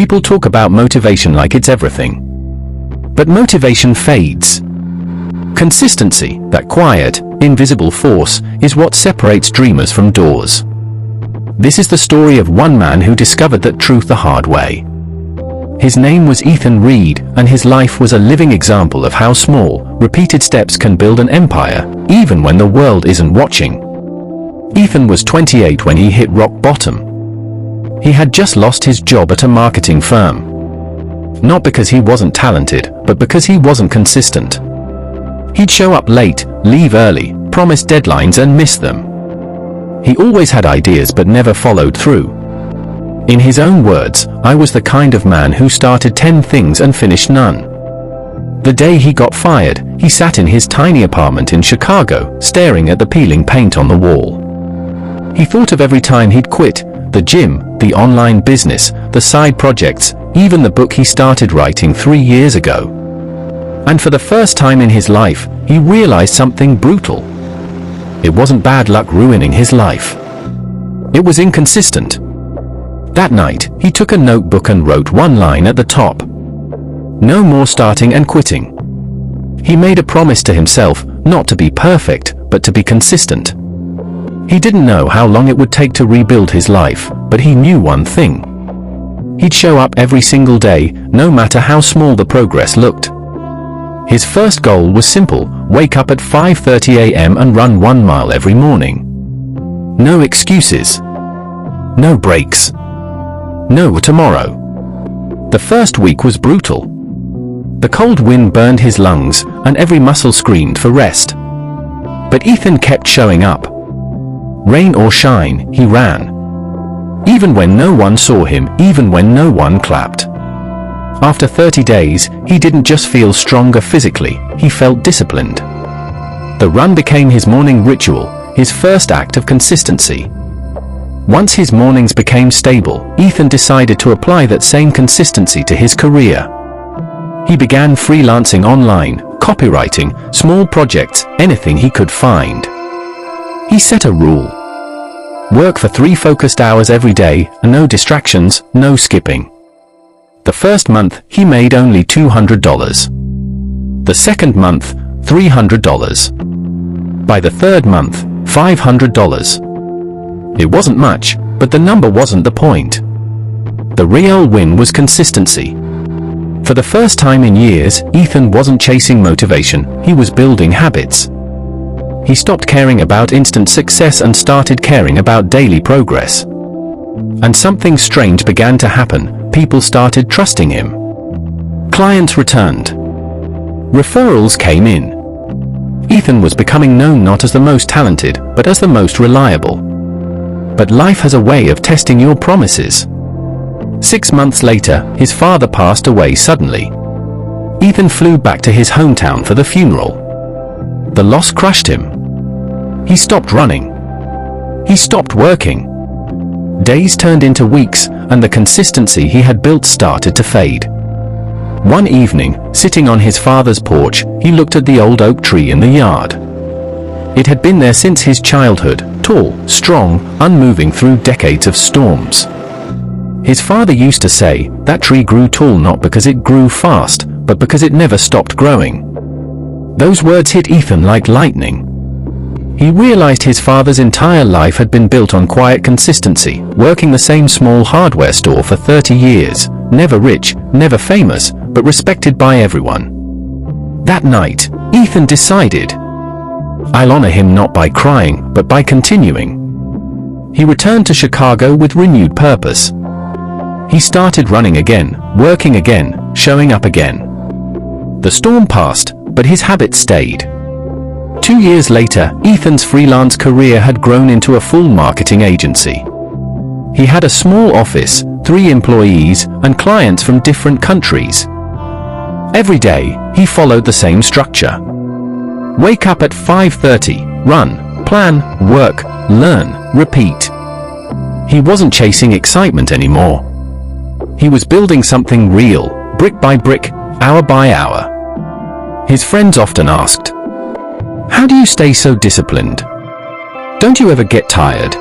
People talk about motivation like it's everything. But motivation fades. Consistency, that quiet, invisible force, is what separates dreamers from doers. This is the story of one man who discovered that truth the hard way. His name was Ethan Reed, and his life was a living example of how small, repeated steps can build an empire, even when the world isn't watching. Ethan was 28 when he hit rock bottom. He had just lost his job at a marketing firm. Not because he wasn't talented, but because he wasn't consistent. He'd show up late, leave early, promise deadlines and miss them. He always had ideas but never followed through. In his own words, "I was the kind of man who started 10 things and finished none." The day he got fired, he sat in his tiny apartment in Chicago, staring at the peeling paint on the wall. He thought of every time he'd quit: the gym, the online business, the side projects, even the book he started writing 3 years ago. And for the first time in his life, he realized something brutal. It wasn't bad luck ruining his life. It was inconsistent. That night, he took a notebook and wrote one line at the top. No more starting and quitting. He made a promise to himself, not to be perfect, but to be consistent. He didn't know how long it would take to rebuild his life, but he knew one thing. He'd show up every single day, no matter how small the progress looked. His first goal was simple: wake up at 5:30 a.m. and run 1 mile every morning. No excuses. No breaks. No tomorrow. The first week was brutal. The cold wind burned his lungs, and every muscle screamed for rest. But Ethan kept showing up. Rain or shine, he ran. Even when no one saw him, even when no one clapped. After 30 days, he didn't just feel stronger physically, he felt disciplined. The run became his morning ritual, his first act of consistency. Once his mornings became stable, Ethan decided to apply that same consistency to his career. He began freelancing online, copywriting, small projects, anything he could find. He set a rule: work for 3 focused hours every day, and no distractions, no skipping. The first month, he made only $200. The second month, $300. By the third month, $500. It wasn't much, but the number wasn't the point. The real win was consistency. For the first time in years, Ethan wasn't chasing motivation, he was building habits. He stopped caring about instant success and started caring about daily progress. And something strange began to happen. People started trusting him. Clients returned. Referrals came in. Ethan was becoming known not as the most talented, but as the most reliable. But life has a way of testing your promises. 6 months later, his father passed away suddenly. Ethan flew back to his hometown for the funeral. The loss crushed him. He stopped running. He stopped working. Days turned into weeks, and the consistency he had built started to fade. One evening, sitting on his father's porch, he looked at the old oak tree in the yard. It had been there since his childhood, tall, strong, unmoving through decades of storms. His father used to say, that tree grew tall not because it grew fast, but because it never stopped growing. Those words hit Ethan like lightning. He realized his father's entire life had been built on quiet consistency, working the same small hardware store for 30 years, never rich, never famous, but respected by everyone. That night, Ethan decided, I'll honor him not by crying, but by continuing. He returned to Chicago with renewed purpose. He started running again, working again, showing up again. The storm passed, but his habit stayed. 2 years later, Ethan's freelance career had grown into a full marketing agency. He had a small office, 3 employees, and clients from different countries. Every day, he followed the same structure. Wake up at 5:30, run, plan, work, learn, repeat. He wasn't chasing excitement anymore. He was building something real, brick by brick, hour by hour. His friends often asked, how do you stay so disciplined? Don't you ever get tired?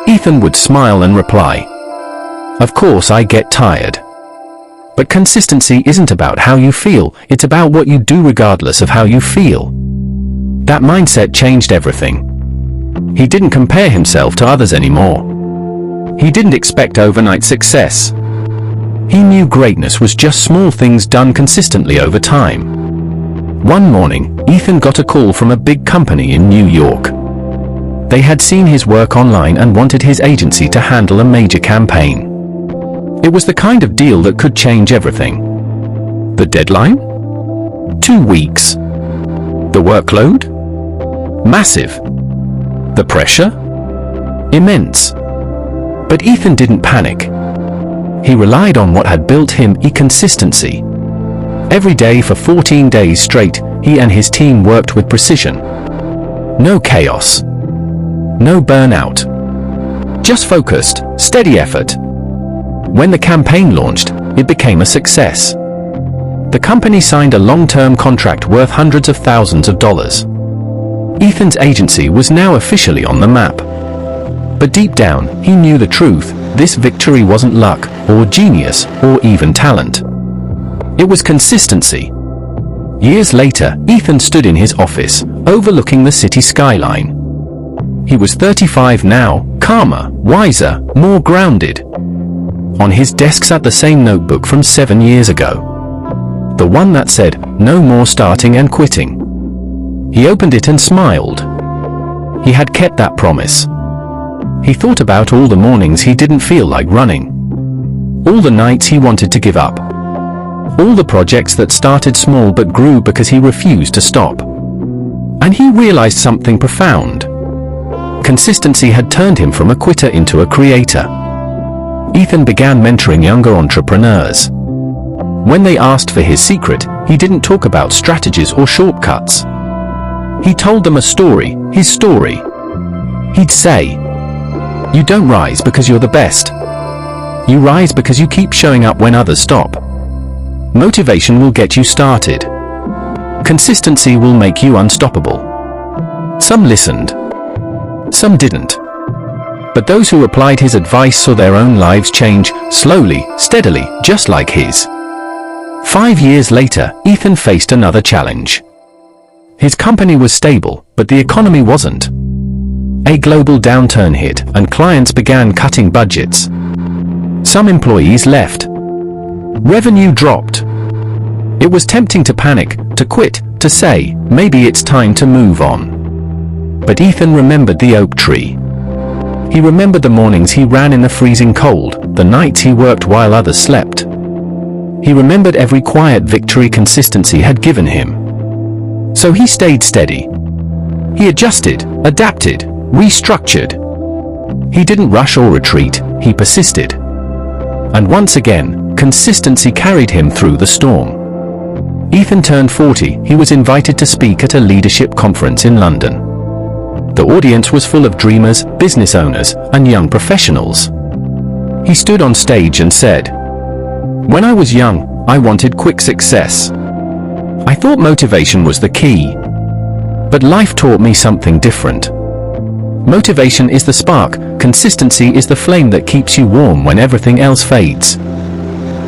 Ethan would smile and reply, Of course I get tired. But consistency isn't about how you feel, it's about what you do regardless of how you feel. That mindset changed everything. He didn't compare himself to others anymore. He didn't expect overnight success. He knew greatness was just small things done consistently over time. One morning, Ethan got a call from a big company in New York. They had seen his work online and wanted his agency to handle a major campaign. It was the kind of deal that could change everything. The deadline? 2 weeks. The workload? Massive. The pressure? Immense. But Ethan didn't panic. He relied on what had built him, consistency. Every day for 14 days straight, he and his team worked with precision. No chaos. No burnout. Just focused, steady effort. When the campaign launched, it became a success. The company signed a long-term contract worth hundreds of thousands of dollars. Ethan's agency was now officially on the map. But deep down, he knew the truth. This victory wasn't luck, or genius, or even talent. It was consistency. Years later, Ethan stood in his office, overlooking the city skyline. He was 35 now, calmer, wiser, more grounded. On his desk sat the same notebook from 7 years ago. The one that said, "No more starting and quitting." He opened it and smiled. He had kept that promise. He thought about all the mornings he didn't feel like running. All the nights he wanted to give up. All the projects that started small but grew because he refused to stop. And he realized something profound. Consistency had turned him from a quitter into a creator. Ethan began mentoring younger entrepreneurs. When they asked for his secret, he didn't talk about strategies or shortcuts. He told them a story, his story. He'd say, "You don't rise because you're the best. You rise because you keep showing up when others stop. Motivation will get you started. Consistency will make you unstoppable." Some listened. Some didn't. But those who applied his advice saw their own lives change, slowly, steadily, just like his. 5 years later, Ethan faced another challenge. His company was stable, but the economy wasn't. A global downturn hit, and clients began cutting budgets. Some employees left. Revenue dropped. It was tempting to panic, to quit, to say, maybe it's time to move on. But Ethan remembered the oak tree. He remembered the mornings he ran in the freezing cold, the nights he worked while others slept. He remembered every quiet victory consistency had given him. So he stayed steady. He adjusted, adapted, restructured. He didn't rush or retreat, he persisted. And once again, consistency carried him through the storm. Ethan turned 40, he was invited to speak at a leadership conference in London. The audience was full of dreamers, business owners, and young professionals. He stood on stage and said, "When I was young, I wanted quick success. I thought motivation was the key. But life taught me something different. Motivation is the spark, consistency is the flame that keeps you warm when everything else fades."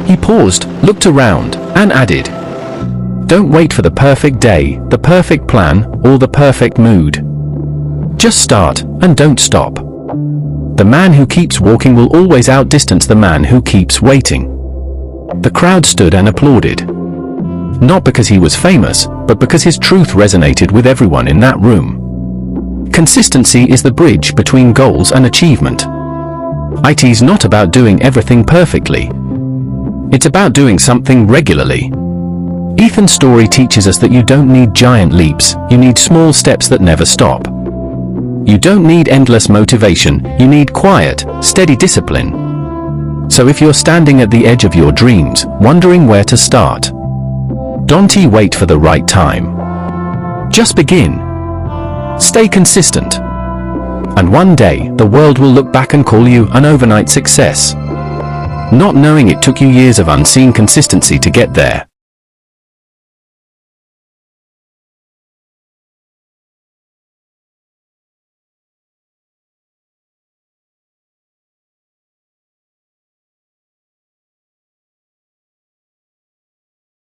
He paused, looked around, and added, "Don't wait for the perfect day, the perfect plan, or the perfect mood. Just start, and don't stop. The man who keeps walking will always outdistance the man who keeps waiting." The crowd stood and applauded. Not because he was famous, but because his truth resonated with everyone in that room. Consistency is the bridge between goals and achievement. IT's not about doing everything perfectly. It's about doing something regularly. Ethan's story teaches us that you don't need giant leaps, you need small steps that never stop. You don't need endless motivation, you need quiet, steady discipline. So if you're standing at the edge of your dreams, wondering where to start, don't wait for the right time. Just begin. Stay consistent. And one day, the world will look back and call you an overnight success. Not knowing it took you years of unseen consistency to get there.